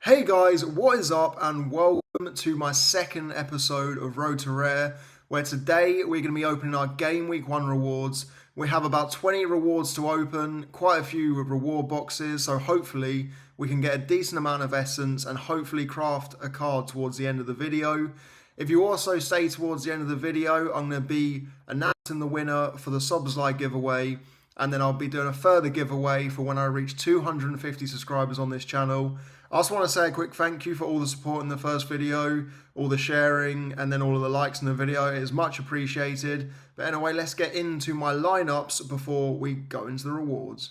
Hey guys, what is up, and welcome to my second episode of Road to Rare, where today we're going to be opening our Game Week 1 rewards. We have about 20 rewards to open, quite a few reward boxes, so hopefully we can get a decent amount of essence and hopefully craft a card towards the end of the video. If you also stay towards the end of the video, I'm going to be announcing the winner for the Sorare giveaway, and then I'll be doing a further giveaway for when I reach 250 subscribers on this channel. I just want to say a quick thank you for all the support in the first video, all the sharing, and then all of the likes in the video. It is much appreciated. But anyway, let's get into my lineups before we go into the rewards.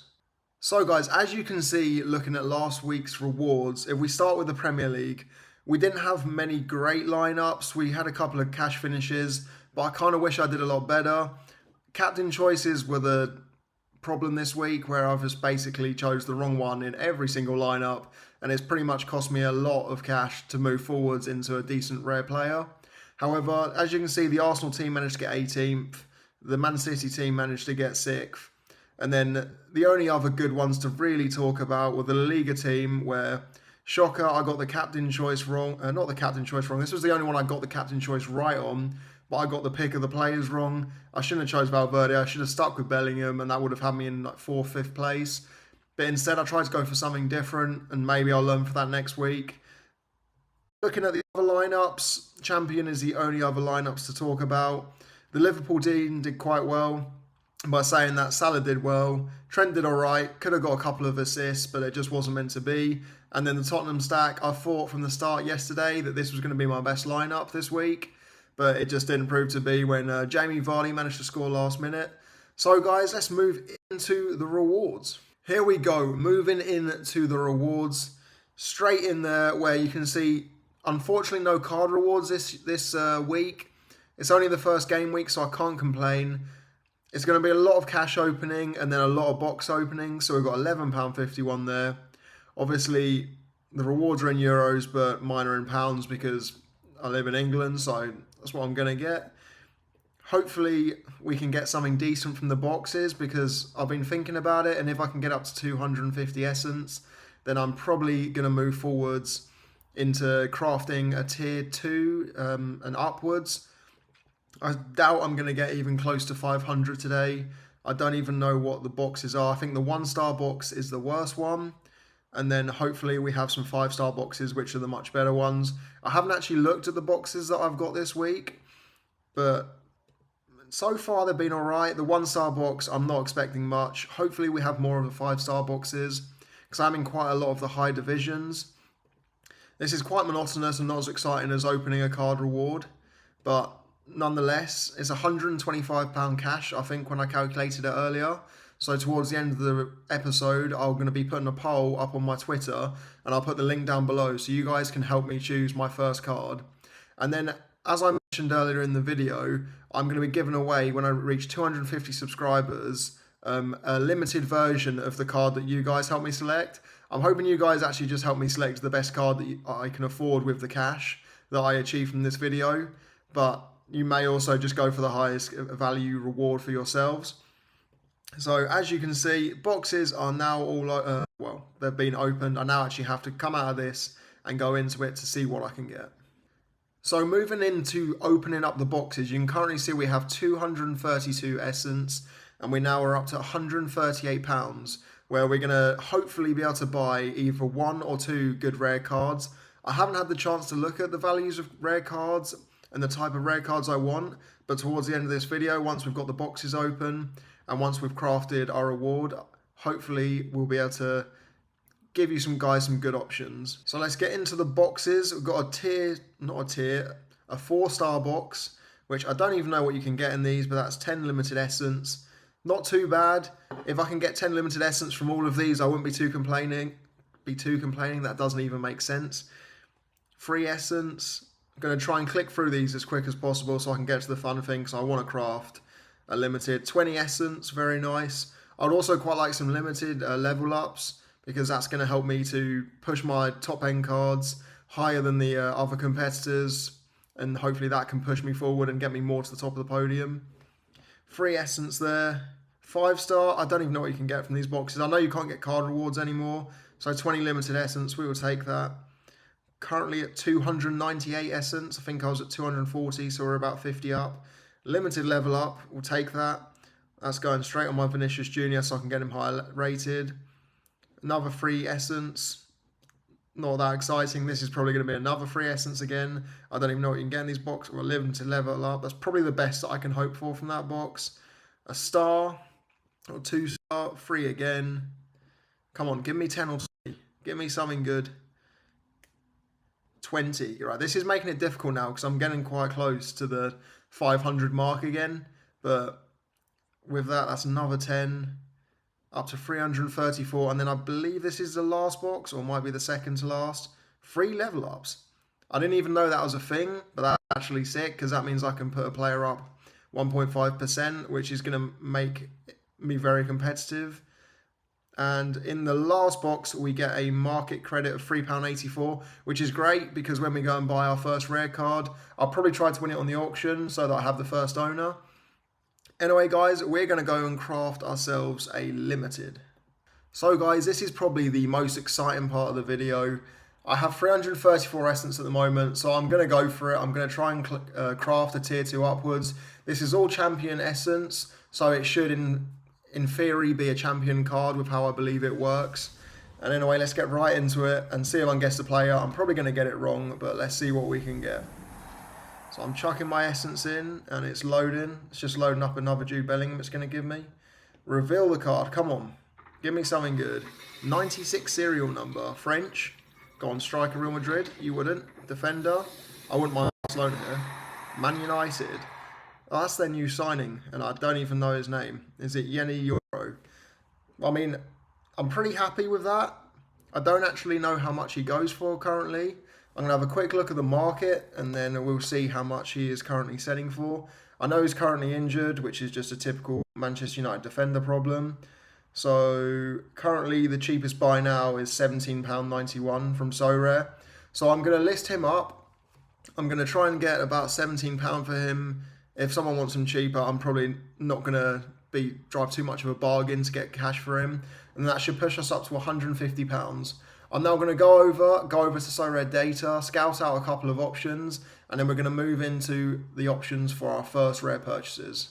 So guys, as you can see, looking at last week's rewards, if we start with the Premier League, we didn't have many great lineups. We had a couple of cash finishes, but I kind of wish I did a lot better. Captain choices were the problem this week, where I've just basically chose the wrong one in every single lineup, and it's pretty much cost me a lot of cash to move forwards into a decent rare player. However, as you can see, the Arsenal team managed to get 18th, the Man City team managed to get 6th, and then the only other good ones to really talk about were the La Liga team, where, shocker, I got the captain choice wrong. Not the captain choice wrong, this was the only one I got the captain choice right on, but I got the pick of the players wrong. I shouldn't have chose Valverde. I should have stuck with Bellingham, and that would have had me in like 4th, 5th place. But instead, I tried to go for something different, and maybe I'll learn for that next week. Looking at the other lineups, Champion is the only other lineups to talk about. The Liverpool team did quite well. By saying that, Salah did well, Trent did alright, could have got a couple of assists, but it just wasn't meant to be. And then the Tottenham stack, I thought from the start yesterday that this was going to be my best lineup this week, but it just didn't prove to be when Jamie Vardy managed to score last minute. So guys, let's move into the rewards. Here we go, moving into the rewards. Straight in there, where you can see, unfortunately, no card rewards this week. It's only the first game week, so I can't complain. It's going to be a lot of cash opening and then a lot of box opening. So we've got £11.51 there. Obviously, the rewards are in euros, but mine are in pounds because I live in England, so that's what I'm going to get. Hopefully, we can get something decent from the boxes, because I've been thinking about it, and if I can get up to 250 essence, then I'm probably going to move forwards into crafting a tier 2 and upwards. I doubt I'm going to get even close to 500 today. I don't even know what the boxes are. I think the 1-star box is the worst one. And then hopefully we have some 5-star boxes, which are the much better ones. I haven't actually looked at the boxes that I've got this week, but so far they've been alright. The 1-star box, I'm not expecting much. Hopefully we have more of the 5-star boxes, because I'm in quite a lot of the high divisions. This is quite monotonous and not as exciting as opening a card reward, but nonetheless, it's £125 cash, I think, when I calculated it earlier. So towards the end of the episode, I'm going to be putting a poll up on my Twitter, and I'll put the link down below so you guys can help me choose my first card. And then, as I mentioned earlier in the video, I'm going to be giving away, when I reach 250 subscribers, a limited version of the card that you guys help me select. I'm hoping you guys actually just help me select the best card that I can afford with the cash that I achieve from this video. But you may also just go for the highest value reward for yourselves. So as you can see, boxes are now all, well, they've been opened. I now actually have to come out of this and go into it to see what I can get. So moving into opening up the boxes, you can currently see we have 232 essence, and we now are up to £138, where we're going to hopefully be able to buy either 1 or 2 good rare cards. I haven't had the chance to look at the values of rare cards and the type of rare cards I want, but towards the end of this video, once we've got the boxes open and once we've crafted our reward, hopefully we'll be able to give you some good options. So let's get into the boxes. We've got a 4-star box, which I don't even know what you can get in these, but that's 10 limited essence. Not too bad. If I can get 10 limited essence from all of these, I wouldn't be too complaining. That doesn't even make sense. Free essence. I'm going to try and click through these as quick as possible so I can get to the fun thing, because I want to craft a limited 20 essence. Very nice. I'd also quite like some limited level ups, because that's going to help me to push my top end cards higher than the other competitors, and hopefully that can push me forward and get me more to the top of the podium. Free essence there. 5-star, I don't even know what you can get from these boxes. I know you can't get card rewards anymore, so 20 limited essence, we will take that. currently at 298 essence. I think I was at 240, so we're about 50 up. Limited level up, we'll take that. That's going straight on my Vinicius Junior, so I can get him higher rated. Another free essence. Not that exciting. This is probably going to be another free essence again. I don't even know what you can get in these boxes. Or limited level up. That's probably the best that I can hope for from that box. A star or 2-star, free again. Come on, give me 10 or 20. Give me something good. 20. Right, this is making it difficult now because I'm getting quite close to the 500 mark again. But with that, that's another 10. Up to 334. And then I believe this is the last box, or might be the second to last. 3 level ups. I didn't even know that was a thing, but that's actually sick because that means I can put a player up 1.5%, which is going to make me very competitive. And in the last box, we get a market credit of £3.84, which is great because when we go and buy our first rare card, I'll probably try to win it on the auction so that I have the first owner. Anyway, guys, we're going to go and craft ourselves a limited. So, guys, this is probably the most exciting part of the video. I have 334 essence at the moment, so I'm going to go for it. I'm going to try and craft a tier 2 upwards. This is all champion essence, so it should, in theory, be a champion card with how I believe it works. And anyway, let's get right into it and see if I can guess the player. I'm probably going to get it wrong, but let's see what we can get. So I'm chucking my essence in and it's loading. It's just loading up another Jude Bellingham it's going to give me. Reveal the card. Come on. Give me something good. 96 serial number. French. Go on, striker Real Madrid. You wouldn't. Defender. I wouldn't mind Barcelona. Man United. Oh, that's their new signing and I don't even know his name. Is it Yeni Euro? I mean, I'm pretty happy with that. I don't actually know how much he goes for currently. I'm going to have a quick look at the market and then we'll see how much he is currently selling for. I know he's currently injured, which is just a typical Manchester United defender problem. So currently the cheapest buy now is £17.91 from Sorare. So I'm going to list him up. I'm going to try and get about £17 for him. If someone wants him cheaper, I'm probably not going to drive too much of a bargain to get cash for him. And that should push us up to £150. I'm now going to go over to Sorare data, scout out a couple of options, and then we're going to move into the options for our first rare purchases.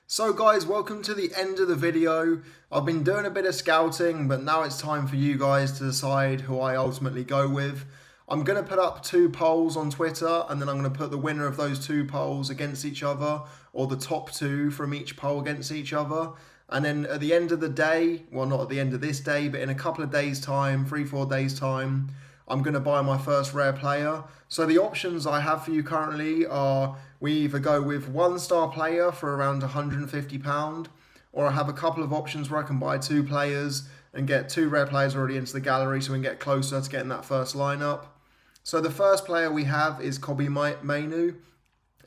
So guys, welcome to the end of the video. I've been doing a bit of scouting, but now it's time for you guys to decide who I ultimately go with. I'm going to put up 2 polls on Twitter, and then I'm going to put the winner of those 2 polls against each other, or the top 2 from each poll against each other. And then at the end of the day, well, not at the end of this day, but in a couple of days' time, 3-4 days' time, I'm going to buy my first rare player. So the options I have for you currently are we either go with 1-star player for around £150, or I have a couple of options where I can buy 2 players and get 2 rare players already into the gallery so we can get closer to getting that first lineup. So the first player we have is Kobe Mainu.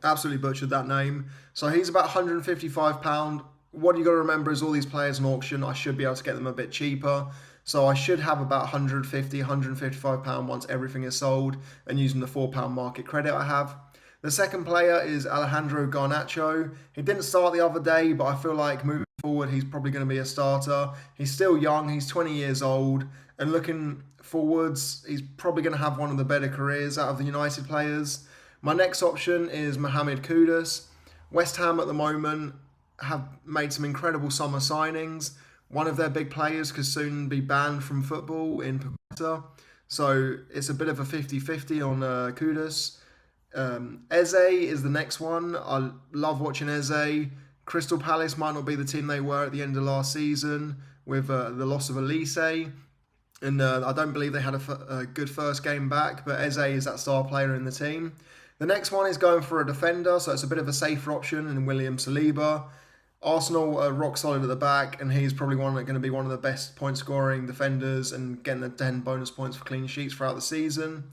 Absolutely butchered that name. So he's about £155. What you got to remember is all these players in auction, I should be able to get them a bit cheaper. So I should have about £150, £155 once everything is sold and using the £4 market credit I have. The second player is Alejandro Garnacho. He didn't start the other day, but I feel like moving forward, he's probably going to be a starter. He's still young, he's 20 years old, and looking forwards, he's probably going to have one of the better careers out of the United players. My next option is Mohamed Kudus. West Ham at the moment have made some incredible summer signings. One of their big players could soon be banned from football in Paqueta. So it's a bit of a 50-50 on Kudus. Eze is the next one. I love watching Eze. Crystal Palace might not be the team they were at the end of last season with the loss of Elise. And I don't believe they had a good first game back, but Eze is that star player in the team. The next one is going for a defender, so it's a bit of a safer option in William Saliba. Arsenal are rock solid at the back, and he's probably going to be one of the best point-scoring defenders and getting the 10 bonus points for clean sheets throughout the season.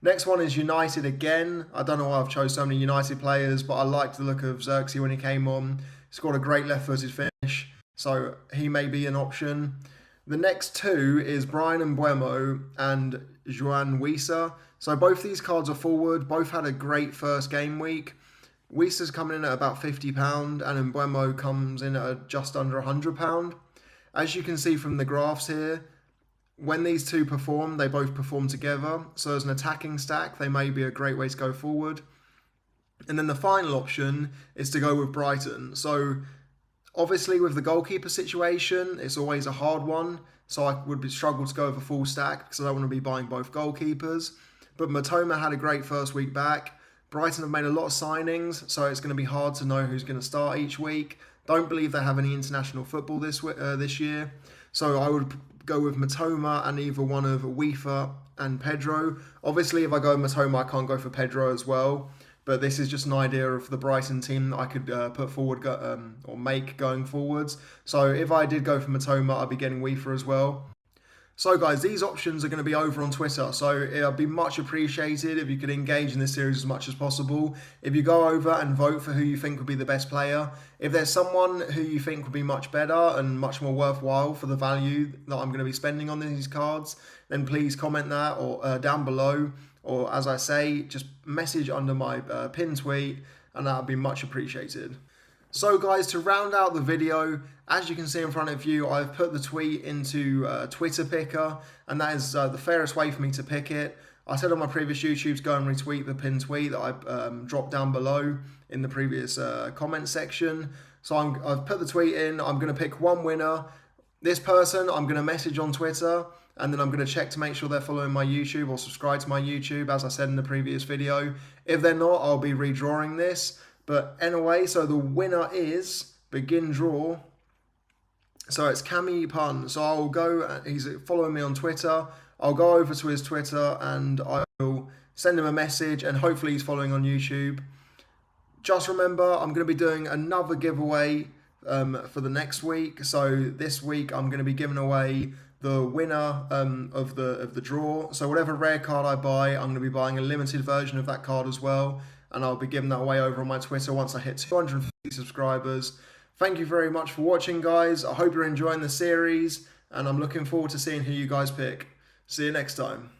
Next one is United again. I don't know why I've chose so many United players, but I liked the look of Xerxes when he came on. He scored a great left-footed finish, so he may be an option. The next 2 is Brian Mbeumo and Joan Wissa. So both these cards are forward. Both had a great first game week. Wissa's coming in at about £50 and Mbeumo comes in at just under £100. As you can see from the graphs here, when these two perform, they both perform together. So as an attacking stack, they may be a great way to go forward. And then the final option is to go with Brighton. So obviously with the goalkeeper situation, it's always a hard one. So I would struggle to go with a full stack because I don't want to be buying both goalkeepers. But Matoma had a great first week back. Brighton have made a lot of signings, so it's going to be hard to know who's going to start each week. Don't believe they have any international football this year. So I would go with Matoma and either one of Weaver and Pedro. Obviously, if I go with Matoma, I can't go for Pedro as well. But this is just an idea of the Brighton team that I could put forward or make going forwards. So if I did go for Matoma, I'd be getting Weaver as well. So guys, these options are going to be over on Twitter, so it'd be much appreciated if you could engage in this series as much as possible. If you go over and vote for who you think would be the best player, if there's someone who you think would be much better and much more worthwhile for the value that I'm going to be spending on these cards, then please comment that or down below, or as I say, just message under my pinned tweet, and that would be much appreciated. So guys, to round out the video, as you can see in front of you, I've put the tweet into Twitter Picker, and that is the fairest way for me to pick it. I said on my previous YouTube to go and retweet the pinned tweet that I dropped down below in the previous comment section. So I've put the tweet in, I'm going to pick one winner. This person I'm going to message on Twitter, and then I'm going to check to make sure they're following my YouTube or subscribe to my YouTube, as I said in the previous video. If they're not, I'll be redrawing this. But anyway, so the winner is begin draw. So it's Cami Pun. So I'll go, he's following me on Twitter. I'll go over to his Twitter and I will send him a message, and hopefully he's following on YouTube. Just remember, I'm going to be doing another giveaway for the next week. So this week I'm going to be giving away the winner of the draw. So whatever rare card I buy, I'm going to be buying a limited version of that card as well. And I'll be giving that away over on my Twitter once I hit 250 subscribers. Thank you very much for watching, guys. I hope you're enjoying the series, and I'm looking forward to seeing who you guys pick. See you next time.